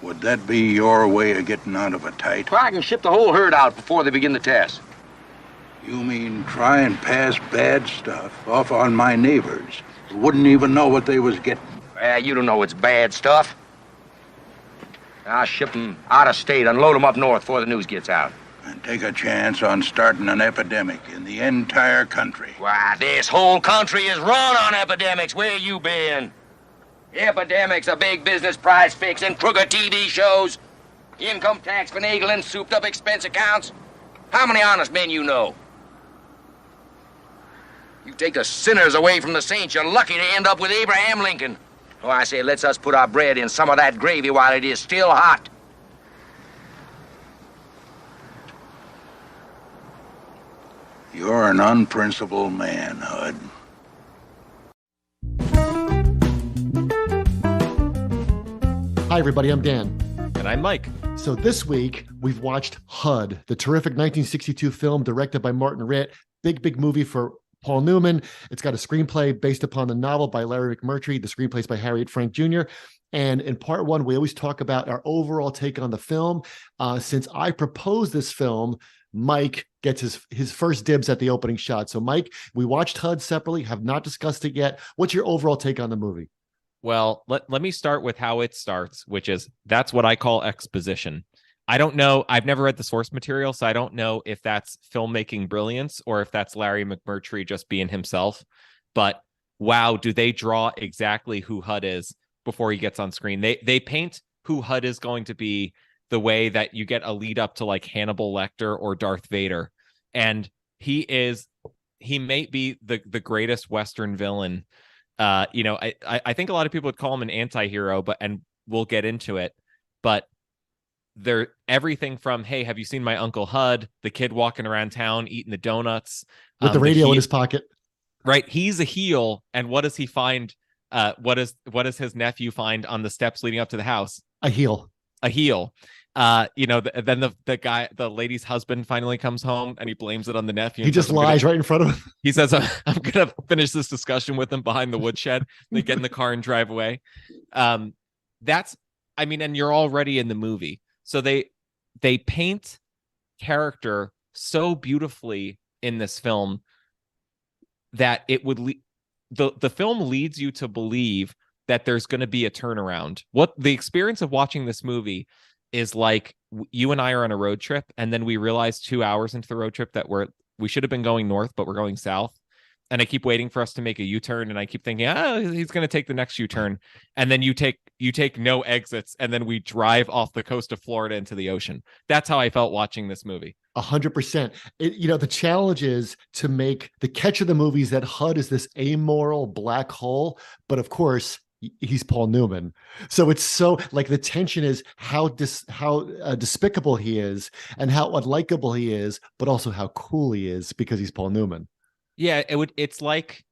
Would that be your way of getting out of a tight? Well, I can ship the whole herd out before they begin the test. You mean try and pass bad stuff off on my neighbors who wouldn't even know what they was getting? You don't know it's bad stuff. I'll ship them out of state, unload them up north before the news gets out. And take a chance on starting an epidemic in the entire country. Why, this whole country is run on epidemics. Where you been? Epidemics, a big business prize fixing, crooked TV shows, income tax finagling, souped up expense accounts. How many honest men you know? You take the sinners away from the saints, you're lucky to end up with Abraham Lincoln. Oh, I say, let's us put our bread in some of that gravy while it is still hot. You're an unprincipled man, Hud. Hi, everybody. I'm Dan. And I'm Mike. So this week, we've watched HUD, the terrific 1962 film directed by Martin Ritt. Big movie for Paul Newman. It's got a screenplay based upon the novel by Larry McMurtry. The screenplay's by Harriet Frank Jr. And in part one, we always talk about our overall take on the film. Since I proposed this film, Mike gets his first dibs at the opening shot. So, Mike, we watched HUD separately, have not discussed it yet. What's your overall take on the movie? Well, let me start with how it starts, which is that's what I call exposition. I don't know. I've never read the source material, so I don't know if that's filmmaking brilliance or if that's Larry McMurtry just being himself. But wow, do they draw exactly who HUD is before he gets on screen? They paint who HUD is going to be the way that you get a lead up to like Hannibal Lecter or Darth Vader. And he may be the greatest Western villain. I think a lot of people would call him an anti-hero, and we'll get into it. But they're everything from, hey, have you seen my Uncle HUD? The kid walking around town eating the donuts with the radio in his pocket. Right. He's a heel. And what does he find? What does his nephew find on the steps leading up to the house? A heel. Then the lady's husband finally comes home and he blames it on the nephew. He just lies right in front of him. He says, I'm going to finish this discussion with him behind the woodshed. They get in the car and drive away. And you're already in the movie. So they paint character so beautifully in this film that it would the film leads you to believe that there's going to be a turnaround. What the experience of watching this movie is like, you and I are on a road trip, and then we realize 2 hours into the road trip that we should have been going north, but we're going south. And I keep waiting for us to make a U-turn, and I keep thinking, he's going to take the next U-turn. And then you take no exits, and then we drive off the coast of Florida into the ocean. That's how I felt watching this movie. 100%. The challenge is to make the catch of the movies that HUD is this amoral black hole, but of course he's Paul Newman. So it's so like the tension is how despicable he is and how unlikable he is, but also how cool he is because he's Paul Newman. Yeah, it's like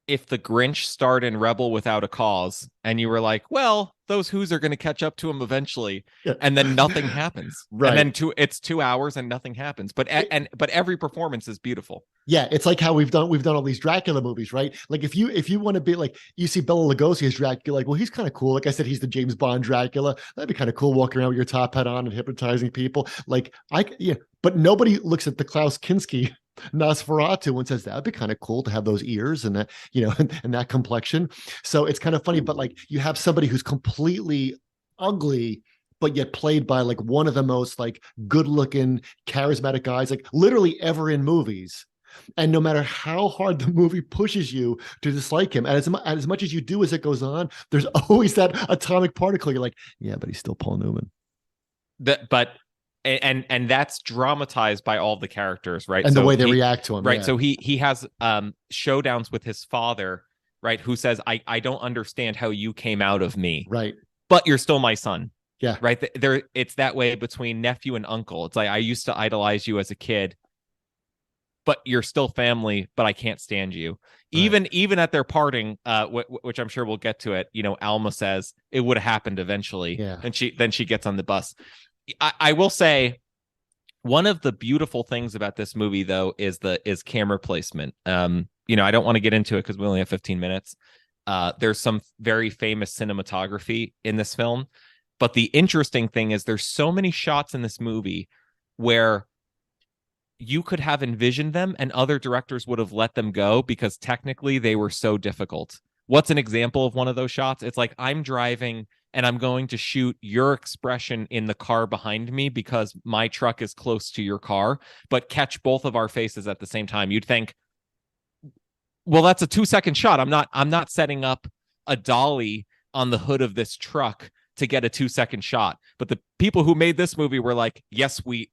if the Grinch starred in Rebel Without a Cause and you were like, well, those Who's are going to catch up to him eventually. Yeah. And then nothing happens. Right. And then it's 2 hours and nothing happens. But every performance is beautiful. Yeah. It's like how we've done all these Dracula movies, right? Like if you want to be like, you see Bela Lugosi as Dracula, like, well, he's kind of cool. Like I said, he's the James Bond Dracula. That'd be kind of cool walking around with your top hat on and hypnotizing people. But nobody looks at the Klaus Kinski Nosferatu and says that'd be kind of cool to have those ears and that, and that complexion. So it's kind of funny, but like you have somebody who's completely ugly, but yet played by like one of the most like good looking, charismatic guys, like literally ever in movies. And no matter how hard the movie pushes you to dislike him, and as much as you do as it goes on, there's always that atomic particle. You're like, yeah, but he's still Paul Newman. And that's dramatized by all the characters, right? And the way they react to him. Right. Yeah. So he has showdowns with his father, right? Who says, I don't understand how you came out of me. Right. But you're still my son. Yeah. Right. It's that way between nephew and uncle. It's like, I used to idolize you as a kid, but you're still family, but I can't stand you. Right. Even at their parting, which I'm sure we'll get to it, Alma says it would have happened eventually. Yeah. And then she gets on the bus. I will say one of the beautiful things about this movie, though, is camera placement. I don't want to get into it because we only have 15 minutes, There's some very famous cinematography in this film. But the interesting thing is there's so many shots in this movie where you could have envisioned them and other directors would have let them go because technically they were so difficult. What's an example of one of those shots? It's like I'm driving and I'm going to shoot your expression in the car behind me because my truck is close to your car, but catch both of our faces at the same time. You'd think, well, that's a 2-second shot. I'm not setting up a dolly on the hood of this truck to get a 2-second shot. But the people who made this movie were like, yes, we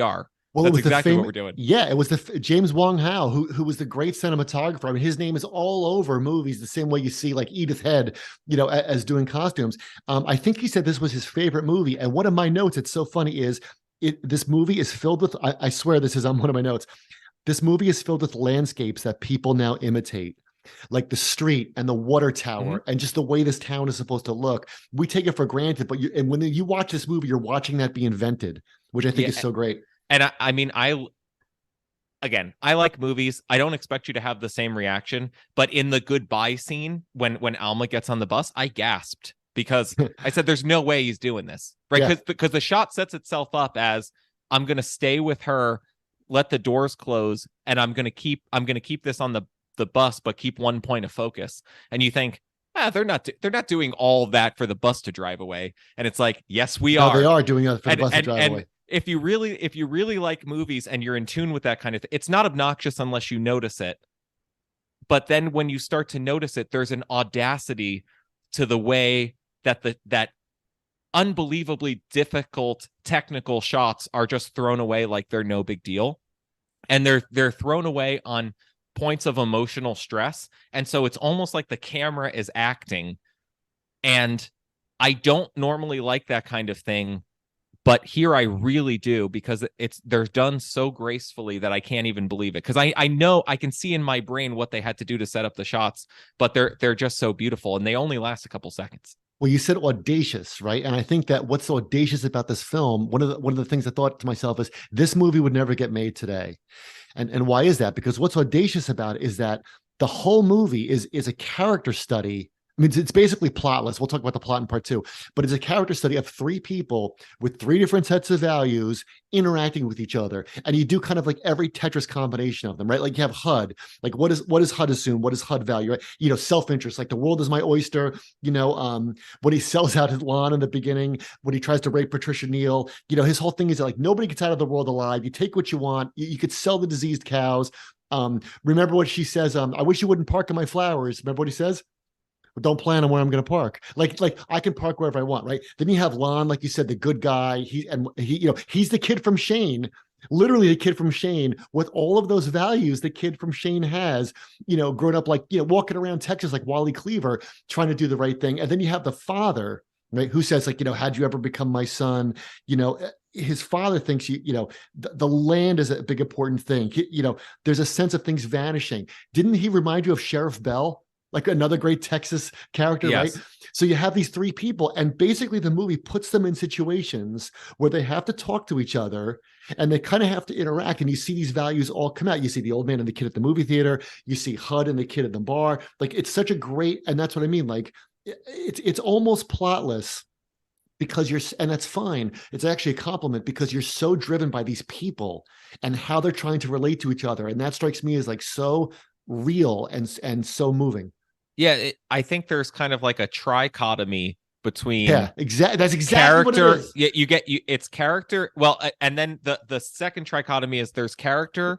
are. Well, That's it was exactly what we're doing. Yeah, it was James Wong Howe, who was the great cinematographer. I mean, his name is all over movies the same way you see like Edith Head, as doing costumes. I think he said this was his favorite movie. And one of my notes, it's so funny, is this movie is filled with, I swear this is on one of my notes. This movie is filled with landscapes that people now imitate, like the street and the water tower and just the way this town is supposed to look. We take it for granted, but when you watch this movie, you're watching that be invented, which I think is so great. And I mean, I like movies. I don't expect you to have the same reaction, but in the goodbye scene, when Alma gets on the bus, I gasped because I said, there's no way he's doing this, right? Because the shot sets itself up as I'm going to stay with her, let the doors close, and I'm going to keep this on the bus, but keep one point of focus. And you think, they're not doing all that for the bus to drive away. And it's like, yes, we are. They are doing it for the bus to drive away. If you really like movies and you're in tune with that kind of thing, it's not obnoxious unless you notice it. But then when you start to notice it, there's an audacity to the way that that unbelievably difficult technical shots are just thrown away like they're no big deal. And they're thrown away on points of emotional stress. And so it's almost like the camera is acting. And I don't normally like that kind of thing. But here I really do, because they're done so gracefully that I can't even believe it. Because I know I can see in my brain what they had to do to set up the shots, but they're just so beautiful and they only last a couple seconds. Well, you said audacious, right? And I think that what's so audacious about this film, one of the things I thought to myself is this movie would never get made today. And why is that? Because what's audacious about it is that the whole movie is a character study. I mean, it's basically plotless. We'll talk about the plot in part 2, but it's a character study of 3 people with 3 different sets of values interacting with each other. And you do kind of like every Tetris combination of them, right? Like you have HUD, like what does HUD assume? What is HUD value, right? Self-interest, like the world is my oyster, when he sells out his lawn in the beginning, when he tries to rape Patricia Neal, his whole thing is like, nobody gets out of the world alive. You take what you want. You could sell the diseased cows. Remember what she says? I wish you wouldn't park in my flowers. Remember what he says? Don't plan on where I'm going to park. Like I can park wherever I want, right? Then you have Lon, like you said, the good guy. He's the kid from Shane, literally the kid from Shane with all of those values the kid from Shane has, grown up like, walking around Texas like Wally Cleaver, trying to do the right thing. And then you have the father, right, who says like, had you ever become my son? His father thinks the land is a big important thing. There's a sense of things vanishing. Didn't he remind you of Sheriff Bell? Like another great Texas character, yes. Right? So you have these 3 people, and basically the movie puts them in situations where they have to talk to each other and they kind of have to interact. And you see these values all come out. You see the old man and the kid at the movie theater. You see HUD and the kid at the bar. Like it's such a great, and that's what I mean. Like it's almost plotless because and that's fine. It's actually a compliment because you're so driven by these people and how they're trying to relate to each other. And that strikes me as like so real and so moving. Yeah, I think there's kind of like a trichotomy between exactly. That's exactly character. What it is. Yeah, it's character. Well, and then the second trichotomy is there's character,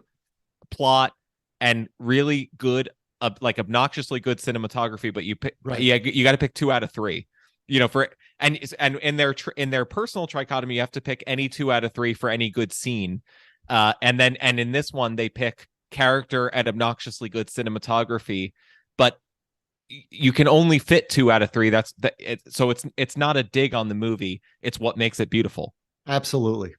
plot, and really good, like obnoxiously good cinematography. But you pick, right. You got to pick 2 out of 3. And in their personal trichotomy, you have to pick any 2 out of 3 for any good scene. And in this one, they pick character and obnoxiously good cinematography, but you can only fit 2 out of 3. So it's not a dig on the movie. It's what makes it beautiful. Absolutely.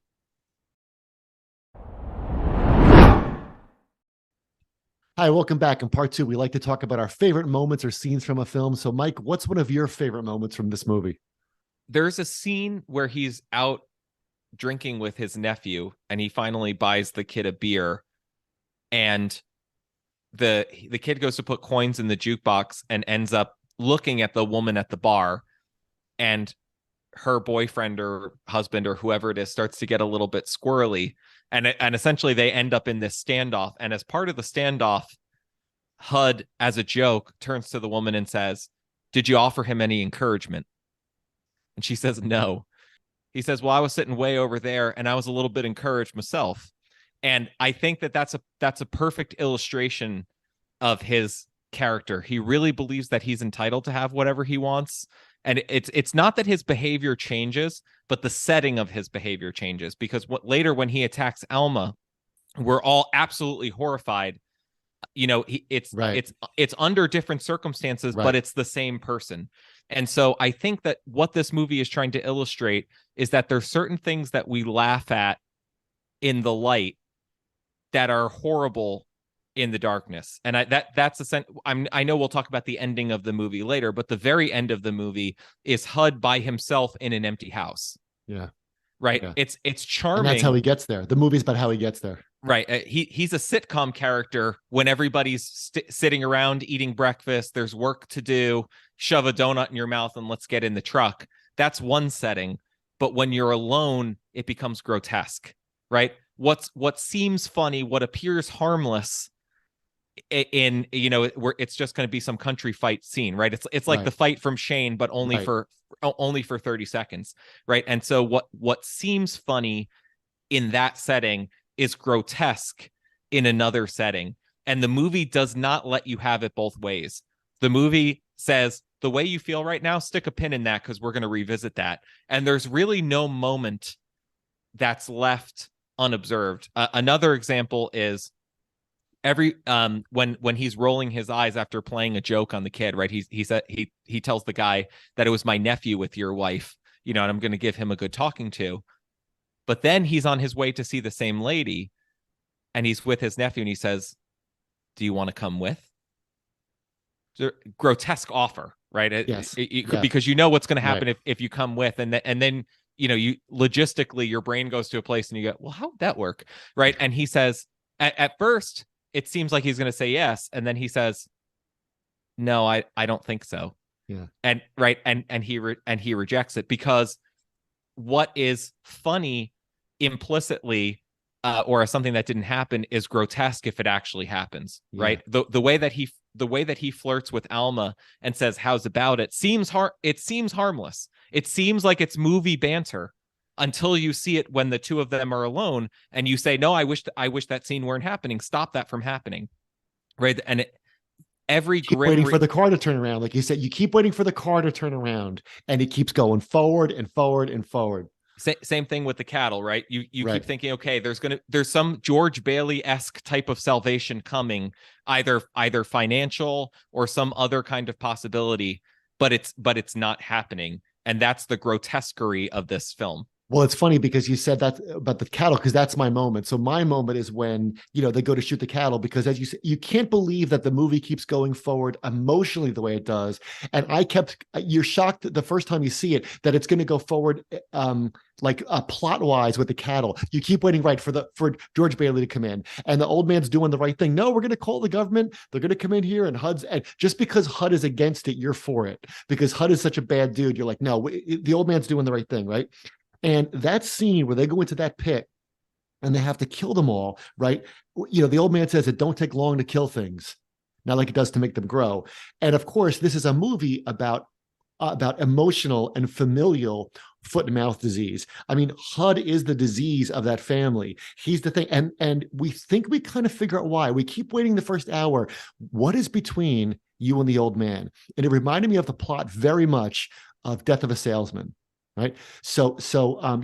Hi, welcome back. In part 2, we like to talk about our favorite moments or scenes from a film. So Mike, what's one of your favorite moments from this movie? There's a scene where he's out drinking with his nephew and he finally buys the kid a beer, and the kid goes to put coins in the jukebox and ends up looking at the woman at the bar, and her boyfriend or husband or whoever it is starts to get a little bit squirrely, and essentially they end up in this standoff. And as part of the standoff, HUD, as a joke, turns to the woman and says, "Did you offer him any encouragement?" And she says, "No." He says, "Well, I was sitting way over there and I was a little bit encouraged myself." And I think that that's a perfect illustration of his character. He really believes that he's entitled to have whatever he wants. And it's not that his behavior changes, but the setting of his behavior changes, because later when he attacks Alma, we're all absolutely horrified. You know, it's under different circumstances, but it's the same person. And so I think that what this movie is trying to illustrate is that there's certain things that we laugh at in the light that are horrible in the darkness. And that's a sense. I know we'll talk about the ending of the movie later, but the very end of the movie is HUD by himself in an empty house. Yeah. Right. Yeah. It's charming. And that's how he gets there. The movie's about how he gets there. Right. He's a sitcom character when everybody's sitting around eating breakfast. There's work to do. Shove a donut in your mouth and let's get in the truck. That's one setting. But when you're alone, it becomes grotesque. Right. What seems funny, what appears harmless in, you know, where it's just going to be some country fight scene. Right. It's like the fight from Shane, but only for 30 seconds. Right. And so what seems funny in that setting is grotesque in another setting. And the movie does not let you have it both ways. The movie says, the way you feel right now, stick a pin in that because we're going to revisit that. And there's really no moment that's left unobserved. Another example is when he's rolling his eyes after playing a joke on the kid, right? He tells the guy that it was my nephew with your wife, you know, and I'm going to give him a good talking to. But then he's on his way to see the same lady, and he's with his nephew, and he says, "Do you want to come with?" Grotesque offer, right? Yes. Because you know what's going to happen if you come with, and then you know, you logistically your brain goes to a place and you go, well, how would that work, right? And he says, at first it seems like he's going to say yes, and then he says, "No, I don't think so." Yeah. And he rejects it, because what is funny implicitly or something that didn't happen is grotesque if it actually happens. Right. The way that he flirts with Alma and says, "How's about it?" seems harmless. It seems like it's movie banter until you see it when the two of them are alone and you say, "No, I wish that scene weren't happening. Stop that from happening." Right. And waiting for the car to turn around. Like you said, you keep waiting for the car to turn around, and it keeps going forward and forward and forward. Same thing with the cattle, right? You keep thinking, okay, there's some George Bailey-esque type of salvation coming, either financial or some other kind of possibility, but it's not happening. And that's the grotesquerie of this film. Well, it's funny because you said that about the cattle, because that's my moment. So my moment is when, you know, they go to shoot the cattle, because as you said, you can't believe that the movie keeps going forward emotionally the way it does. And you're shocked the first time you see it that it's going to go forward plot wise with the cattle. You keep waiting for George Bailey to come in, and the old man's doing the right thing. No, we're going to call the government. They're going to come in here, and just because HUD is against it, you're for it, because HUD is such a bad dude. You're like, no, the old man's doing the right thing. Right. And that scene where they go into that pit and they have to kill them all, right? You know, the old man says it don't take long to kill things, not like it does to make them grow. And of course, this is a movie about emotional and familial foot and mouth disease. I mean, HUD is the disease of that family. He's the thing. And we think we kind of figure out why. We keep waiting the first hour. What is between you and the old man? And it reminded me of the plot very much of Death of a Salesman. Right. So,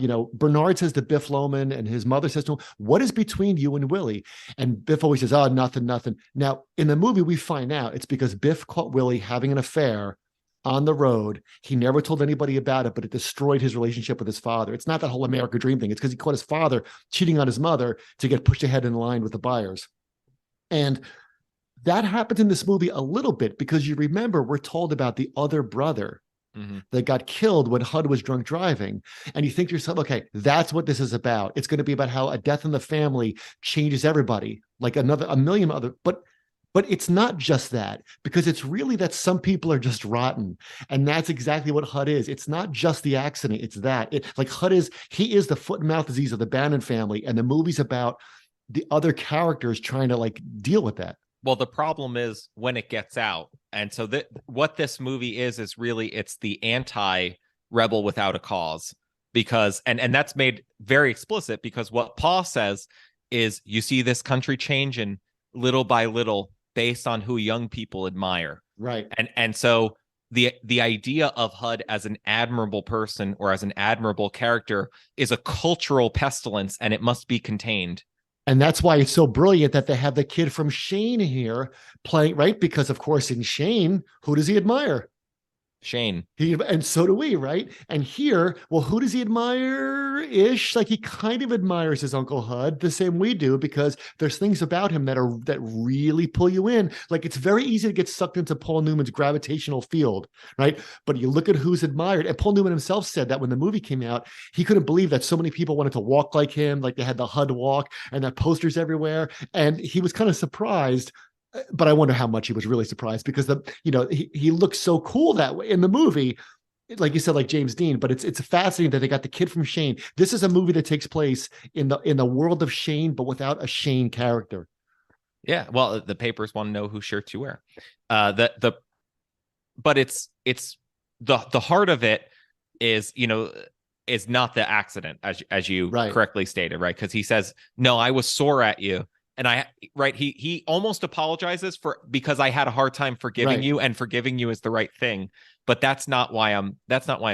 you know, Bernard says to Biff Loman, and his mother says to him, "What is between you and Willie?" And Biff always says, "Oh, nothing. Now, in the movie, we find out it's because Biff caught Willie having an affair on the road. He never told anybody about it, but it destroyed his relationship with his father. It's not that whole American dream thing. It's because he caught his father cheating on his mother to get pushed ahead in line with the buyers. And that happens in this movie a little bit, because you remember we're told about the other brother that got killed when HUD was drunk driving. And you think to yourself, okay, that's what this is about. It's going to be about how a death in the family changes everybody, like a million other. But But it's not just that, because it's really that some people are just rotten. And that's exactly what HUD is. It's not just the accident. It's that. Like HUD he is the foot and mouth disease of the Bannon family. And the movie's about the other characters trying to like deal with that. Well, the problem is when it gets out. And so what this movie is really, it's the anti Rebel Without a Cause, because, and that's made very explicit, because what Paul says is you see this country changing little by little based on who young people admire. Right. And so the idea of HUD as an admirable person or as an admirable character is a cultural pestilence, and it must be contained. And that's why it's so brilliant that they have the kid from Shane here playing, right? Because of course in Shane, who does he admire? Shane. And so do we, right? And here, well, who does he admire-ish? Like he kind of admires his Uncle HUD the same we do, because there's things about him that really pull you in. Like it's very easy to get sucked into Paul Newman's gravitational field, right? But you look at who's admired, and Paul Newman himself said that when the movie came out, he couldn't believe that so many people wanted to walk like him, like they had the HUD walk and that posters everywhere. And he was kind of surprised. But I wonder how much he was really surprised, because he looks so cool that way in the movie, like you said, like James Dean. But it's fascinating that they got the kid from Shane. This is a movie that takes place in the world of Shane, but without a Shane character. Yeah, well, the papers want to know whose shirts you wear. But it's the heart of it is is not the accident, as you correctly stated, right? Because he says, "No, I was sore at you." And he almost apologizes because I had a hard time forgiving you, and forgiving you is the right thing. But that's not why I'm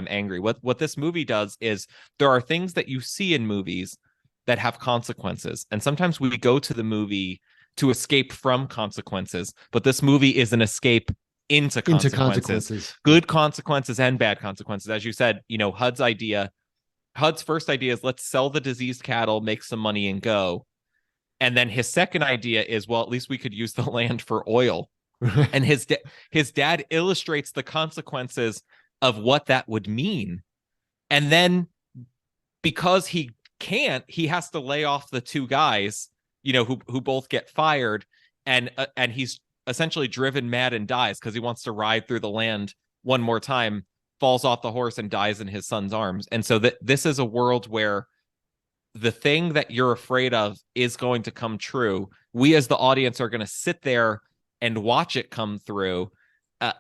angry. What this movie does is there are things that you see in movies that have consequences. And sometimes we go to the movie to escape from consequences, but this movie is an escape into consequences. Good consequences and bad consequences. As you said, HUD's first idea is let's sell the diseased cattle, make some money and go. And then his second idea is, well, at least we could use the land for oil. And his dad illustrates the consequences of what that would mean. And then because he can't, he has to lay off the two guys, who both get fired. And he's essentially driven mad and dies because he wants to ride through the land one more time, falls off the horse and dies in his son's arms. And so this is a world where the thing that you're afraid of is going to come true. We as the audience are going to sit there and watch it come through.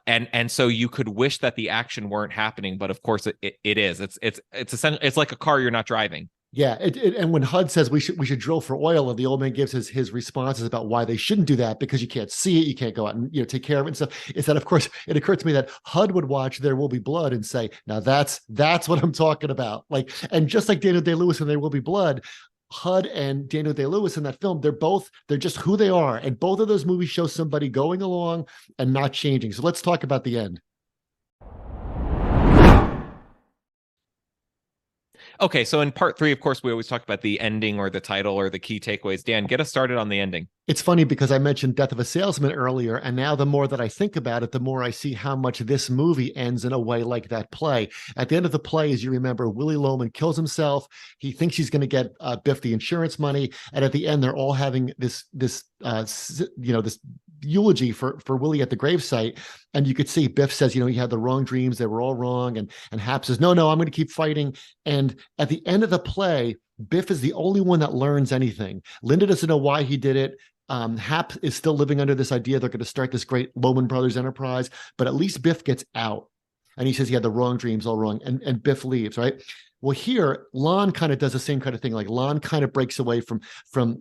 And so you could wish that the action weren't happening, but of course it is. It's essentially, it's like a car you're not driving. Yeah, and when HUD says we should drill for oil, and the old man gives his responses about why they shouldn't do that, because you can't see it, you can't go out and take care of it and stuff. Is that, of course, it occurred to me that HUD would watch There Will Be Blood and say, now that's what I'm talking about. Like, and just like Daniel Day-Lewis in There Will Be Blood, HUD and Daniel Day-Lewis in that film, they're just who they are, and both of those movies show somebody going along and not changing. So let's talk about the end. Okay, so in part 3, of course, we always talk about the ending or the title or the key takeaways. Dan, get us started on the ending. It's funny because I mentioned Death of a Salesman earlier, and now the more that I think about it, the more I see how much this movie ends in a way like that play. At the end of the play, as you remember, Willie Loman kills himself. He thinks he's going to get Biff the insurance money, and at the end, they're all having this eulogy for Willie at the gravesite. And you could see Biff says, he had the wrong dreams. They were all wrong. And Hap says, no, I'm going to keep fighting. And at the end of the play, Biff is the only one that learns anything. Linda doesn't know why he did it. Hap is still living under this idea they're going to start this great Loman Brothers enterprise, but at least Biff gets out. And he says he had the wrong dreams, all wrong. And Biff leaves, right? Well, here, Lon kind of does the same kind of thing. Like Lon kind of breaks away from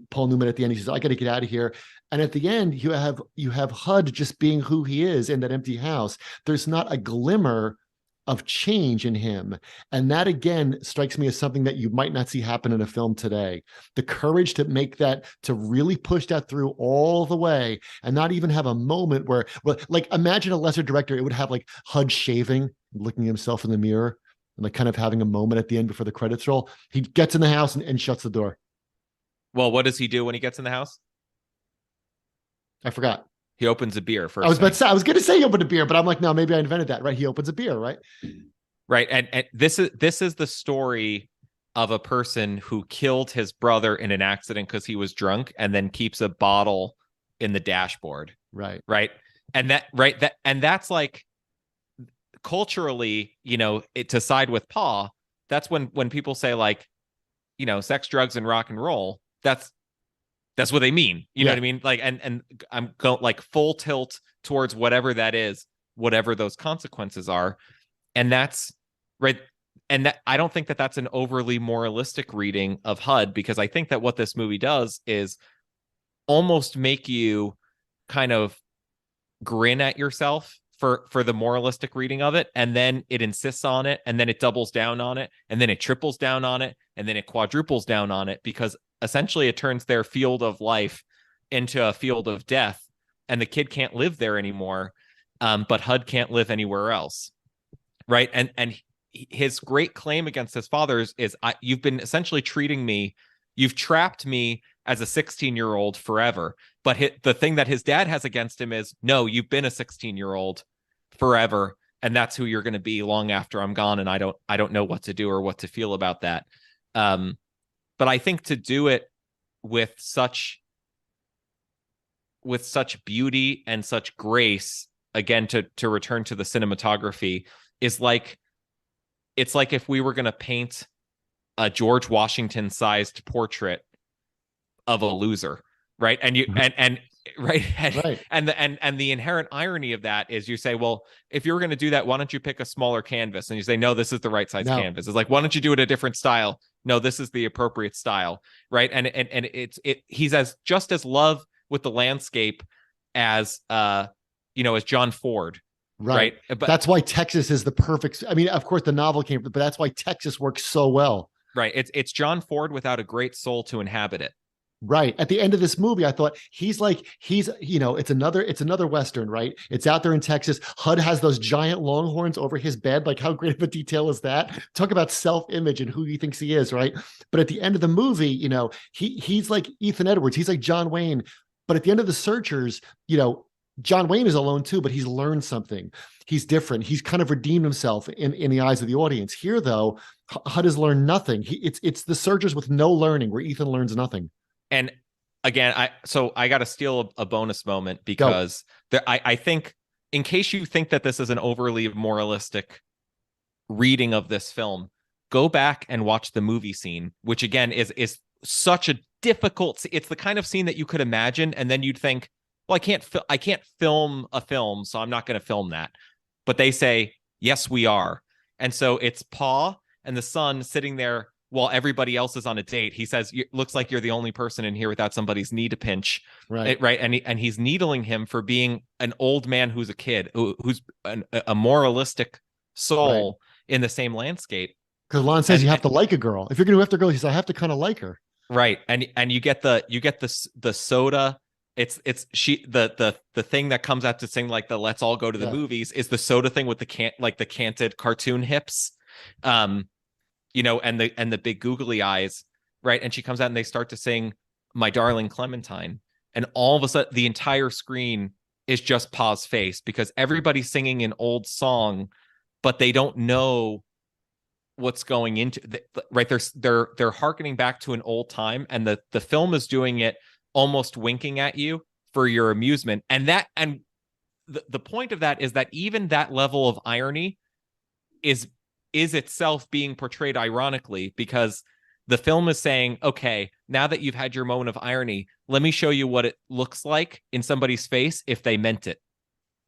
Paul Newman at the end. He says, I got to get out of here. And at the end, you have HUD just being who he is in that empty house. There's not a glimmer of change in him. And that, again, strikes me as something that you might not see happen in a film today. The courage to make that, to really push that through all the way and not even have a moment where, well, like imagine a lesser director, it would have like HUD shaving, looking at himself in the mirror, and like kind of having a moment at the end before the credits roll. He gets in the house and shuts the door. Well, what does he do when he gets in the house? I forgot. He opens a beer first. I was going to say he opened a beer, but I'm like, no, maybe I invented that, right? He opens a beer, right? Right. And this is the story of a person who killed his brother in an accident because he was drunk, and then keeps a bottle in the dashboard. Right. Right. And that's like culturally, to side with Paul, that's when people say like, sex, drugs, and rock and roll, that's what they mean. You know what I mean? Like, and I'm going like full tilt towards whatever that is, whatever those consequences are. And that's right. And that, I don't think that that's an overly moralistic reading of HUD, because I think that what this movie does is almost make you kind of grin at yourself for the moralistic reading of it, and then it insists on it, and then it doubles down on it, and then it triples down on it, and then it quadruples down on it, because essentially it turns their field of life into a field of death, and the kid can't live there anymore, but HUD can't live anywhere else, right? And his great claim against his father is you've been essentially treating me, you've trapped me as a 16-year-old forever. But the thing that his dad has against him is, no, you've been a 16-year-old forever, and that's who you're going to be long after I'm gone, and I don't know what to do or what to feel about that. But I think to do it with such beauty and such grace, again, to return to the cinematography, is like, it's like if we were going to paint a George Washington sized portrait of a loser, right? And you and right and the inherent irony of that is, you say, well, if you're going to do that, why don't you pick a smaller canvas? And you say, no, this is the right size canvas. It's like, why don't you do it a different style? No, this is the appropriate style, right? And he's just as love with the landscape as as John Ford. Right. But that's why Texas is the perfect. I mean, of course, the novel came, but that's why Texas works so well. Right. It's John Ford without a great soul to inhabit it. Right. At the end of this movie, I thought he's it's another Western, right? It's out there in Texas. HUD has those giant longhorns over his bed. Like, how great of a detail is that? Talk about self-image and who he thinks he is, right? But at the end of the movie, he's like Ethan Edwards. He's like John Wayne. But at the end of The Searchers, John Wayne is alone too, but he's learned something. He's different. He's kind of redeemed himself in the eyes of the audience. Here, though, HUD has learned nothing. It's The Searchers with no learning, where Ethan learns nothing. And again, I got to steal a bonus moment, because I think, in case you think that this is an overly moralistic reading of this film, go back and watch the movie scene, which again is such a difficult. It's the kind of scene that you could imagine, and then you'd think, well, I can't film a film, so I'm not going to film that. But they say, yes, we are. And so it's Pa and the son sitting there while everybody else is on a date. He says, looks like you're the only person in here without somebody's knee to pinch. Right. Right. And he's needling him for being an old man who's a kid, who's a moralistic soul in the same landscape. Because Lon says you have to like a girl. If you're going to go after a girl, he says, I have to kind of like her. Right. And you get the soda. It's the thing that comes out to sing like the let's all go to the movies is the soda thing with the canted cartoon hips, and the big googly eyes, right? And she comes out and they start to sing My Darling Clementine, and all of a sudden the entire screen is just Pa's face, because everybody's singing an old song, but they don't know what's going into right. They're hearkening back to an old time, and the film is doing it almost winking at you for your amusement. And the point of that is that even that level of irony is itself being portrayed ironically, because the film is saying, okay, now that you've had your moment of irony, let me show you what it looks like in somebody's face if they meant it.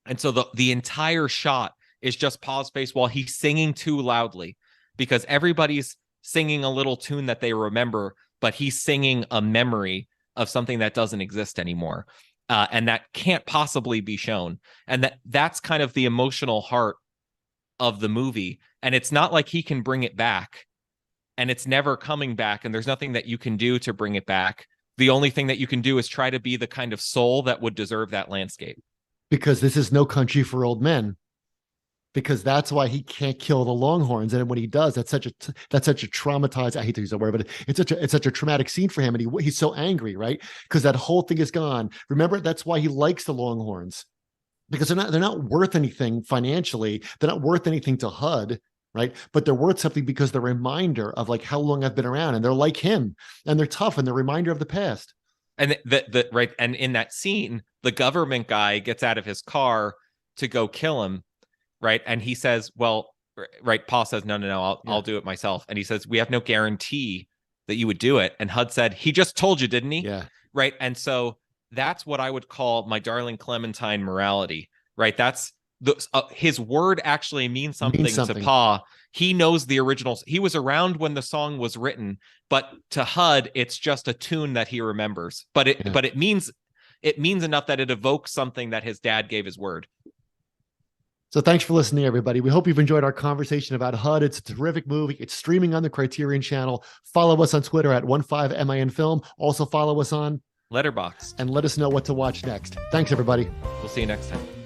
And so the entire shot is just Pa's face while he's singing too loudly, because everybody's singing a little tune that they remember, but he's singing a memory of something that doesn't exist anymore, and that can't possibly be shown. And that's kind of the emotional heart of the movie. And it's not like he can bring it back, and it's never coming back, and there's nothing that you can do to bring it back. The only thing that you can do is try to be the kind of soul that would deserve that landscape. Because this is No Country for Old Men. Because that's why he can't kill the Longhorns, and when he does, that's such a traumatized. I hate to use that word, but it's such a traumatic scene for him, and he's so angry, right? Because that whole thing is gone. Remember, that's why he likes the Longhorns, because they're not worth anything financially. They're not worth anything to HUD, right? But they're worth something because they're a reminder of like how long I've been around, and they're like him, and they're tough, and they're a reminder of the past. And the right, and in that scene, the government guy gets out of his car to go kill him, right? And he says, well, right, Paul says, no, I'll do it myself. And he says, we have no guarantee that you would do it. And HUD said, he just told you, didn't he? Yeah. Right. And so that's what I would call my darling Clementine morality, right? That's his word actually means something to Pa. He knows the originals. He was around when the song was written, but to HUD, it's just a tune that he remembers. But it means enough that it evokes something that his dad gave his word. So thanks for listening, everybody. We hope you've enjoyed our conversation about HUD. It's a terrific movie. It's streaming on the Criterion Channel. Follow us on Twitter at 15MINFilm. Also follow us on Letterboxd. And let us know what to watch next. Thanks, everybody. We'll see you next time.